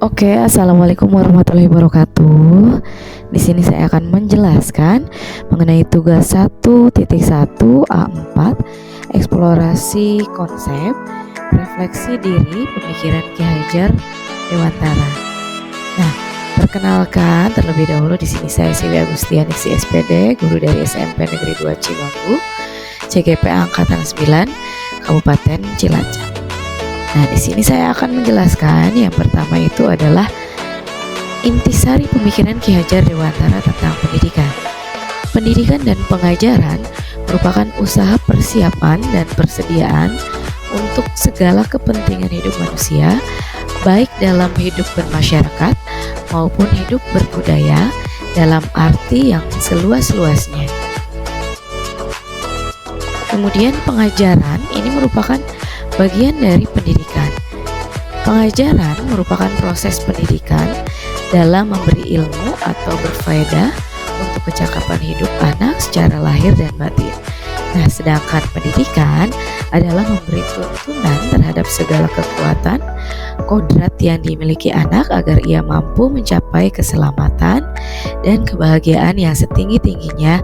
Oke, assalamualaikum warahmatullahi wabarakatuh. Di sini saya akan menjelaskan mengenai tugas 1.1 A4, eksplorasi konsep, refleksi diri, pemikiran Ki Hajar Dewantara. Nah, perkenalkan terlebih dahulu di sini saya Siwi Agustiani SPD, guru dari SMP Negeri 2 Cimanggu, CGP Angkatan 9, Kabupaten Cilacap. Nah, di sini saya akan menjelaskan yang pertama itu adalah intisari pemikiran Ki Hajar Dewantara tentang pendidikan. Pendidikan dan pengajaran merupakan usaha persiapan dan persediaan untuk segala kepentingan hidup manusia, baik dalam hidup bermasyarakat maupun hidup berbudaya dalam arti yang seluas-luasnya. Kemudian pengajaran ini merupakan bagian dari pendidikan. Pengajaran merupakan proses pendidikan dalam memberi ilmu atau berfaedah untuk kecakapan hidup anak secara lahir dan batin. Nah, sedangkan pendidikan adalah memberi tuntunan terhadap segala kekuatan, kodrat yang dimiliki anak agar ia mampu mencapai keselamatan dan kebahagiaan yang setinggi-tingginya,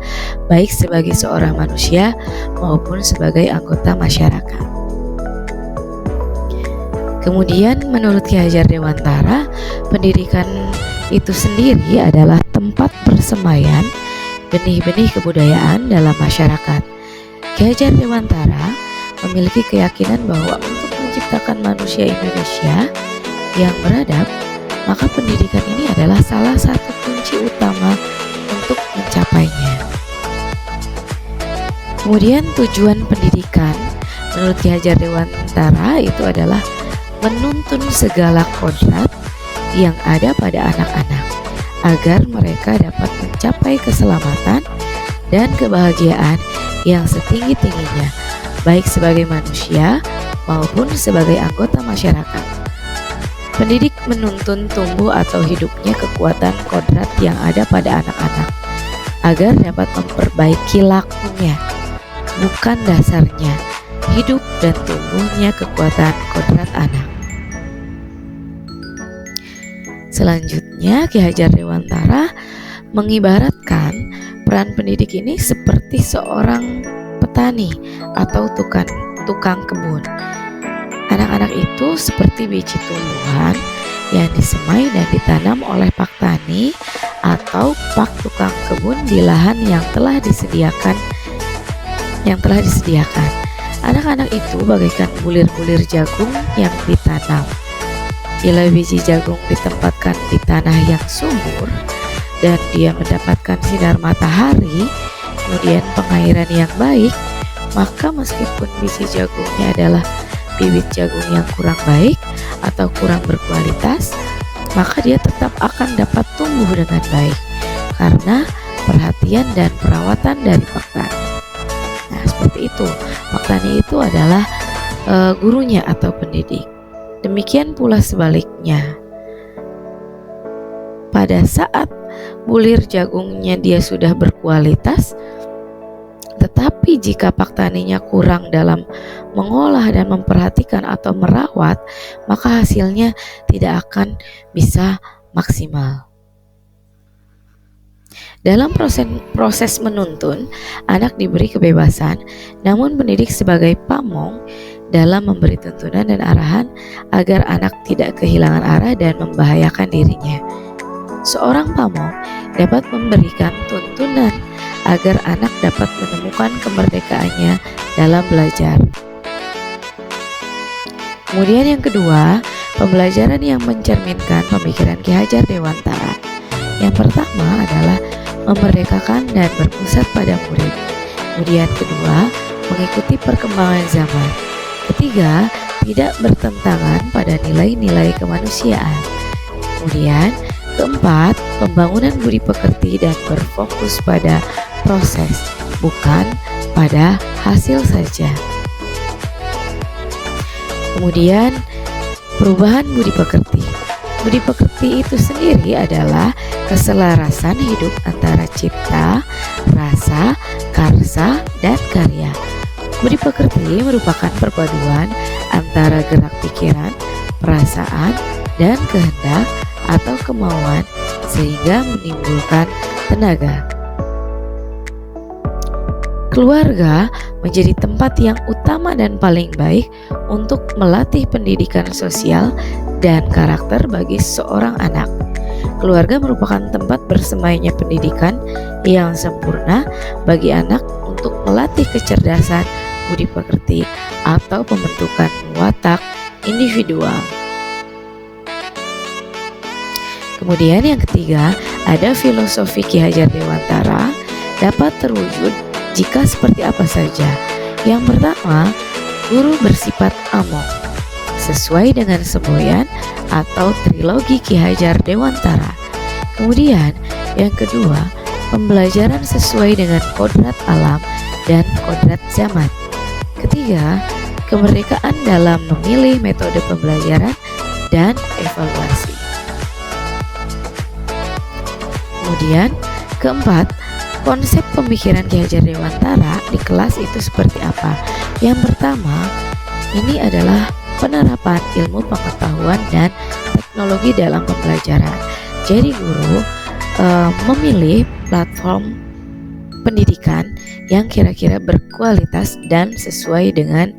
baik sebagai seorang manusia maupun sebagai anggota masyarakat. Kemudian menurut Ki Hajar Dewantara, pendidikan itu sendiri adalah tempat persemaian benih-benih kebudayaan dalam masyarakat. Ki Hajar Dewantara memiliki keyakinan bahwa untuk menciptakan manusia Indonesia yang beradab, maka pendidikan ini adalah salah satu kunci utama untuk mencapainya. Kemudian tujuan pendidikan menurut Ki Hajar Dewantara itu adalah menuntun segala kodrat yang ada pada anak-anak agar mereka dapat mencapai keselamatan dan kebahagiaan yang setinggi-tingginya, baik sebagai manusia maupun sebagai anggota masyarakat. Pendidik menuntun tumbuh atau hidupnya kekuatan kodrat yang ada pada anak-anak agar dapat memperbaiki lakunya, bukan dasarnya, hidup dan tumbuhnya kekuatan kodrat anak. Selanjutnya, Ki Hajar Dewantara mengibaratkan peran pendidik ini seperti seorang petani atau tukang kebun. Anak-anak itu seperti biji tumbuhan yang disemai dan ditanam oleh pak tani atau pak tukang kebun di lahan yang telah disediakan. Anak-anak itu bagaikan bulir-bulir jagung yang ditanam. Bila biji jagung ditempatkan di tanah yang subur dan dia mendapatkan sinar matahari, kemudian pengairan yang baik, maka meskipun biji jagungnya adalah bibit jagung yang kurang baik atau kurang berkualitas, maka dia tetap akan dapat tumbuh dengan baik karena perhatian dan perawatan dari pak tani. Nah, seperti itu. Pak tani itu adalah gurunya atau pendidik. Demikian pula sebaliknya. Pada saat bulir jagungnya dia sudah berkualitas, tetapi jika pak taninya kurang dalam mengolah dan memperhatikan atau merawat, maka hasilnya tidak akan bisa maksimal. Dalam proses menuntun, anak diberi kebebasan, namun pendidik sebagai pamong dalam memberi tuntunan dan arahan agar anak tidak kehilangan arah dan membahayakan dirinya. Seorang pamong dapat memberikan tuntunan agar anak dapat menemukan kemerdekaannya dalam belajar. Kemudian yang kedua, pembelajaran yang mencerminkan pemikiran Ki Hajar Dewantara. Yang pertama adalah memerdekakan dan berpusat pada murid. Kemudian kedua, mengikuti perkembangan zaman. Ketiga, tidak bertentangan pada nilai-nilai kemanusiaan. Kemudian keempat, pembangunan budi pekerti dan berfokus pada proses, bukan pada hasil saja. Kemudian perubahan budi pekerti. Budi pekerti itu sendiri adalah keselarasan hidup antara cipta, rasa, karsa, dan karya. Budi pekerti merupakan perpaduan antara gerak pikiran, perasaan, dan kehendak atau kemauan sehingga menimbulkan tenaga. Keluarga menjadi tempat yang utama dan paling baik untuk melatih pendidikan sosial dan karakter bagi seorang anak. Keluarga merupakan tempat bersemainya pendidikan yang sempurna bagi anak untuk melatih kecerdasan, budi pekerti, atau pembentukan watak individual. Kemudian yang ketiga, ada filosofi Ki Hajar Dewantara dapat terwujud jika seperti apa saja. Yang pertama, guru bersifat among, sesuai dengan semboyan atau trilogi Ki Hajar Dewantara. Kemudian yang kedua, pembelajaran sesuai dengan kodrat alam dan kodrat zaman. Ketiga, kemerdekaan dalam memilih metode pembelajaran dan evaluasi. Kemudian keempat, konsep pemikiran Ki Hajar Dewantara di kelas itu seperti apa? Yang pertama, ini adalah penerapan ilmu pengetahuan dan teknologi dalam pembelajaran. Jadi guru memilih platform pendidikan yang kira-kira berkualitas dan sesuai dengan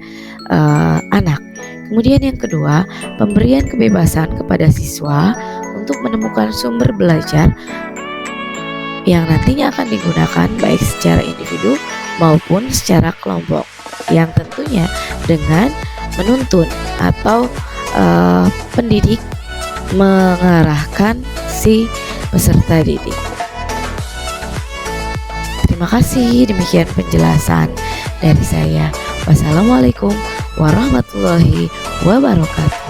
anak. Kemudian yang kedua, pemberian kebebasan kepada siswa untuk menemukan sumber belajar yang nantinya akan digunakan baik secara individu maupun secara kelompok, yang tentunya dengan menuntun atau pendidik mengarahkan si peserta didik. Terima kasih, demikian penjelasan dari saya. Wassalamualaikum warahmatullahi wabarakatuh.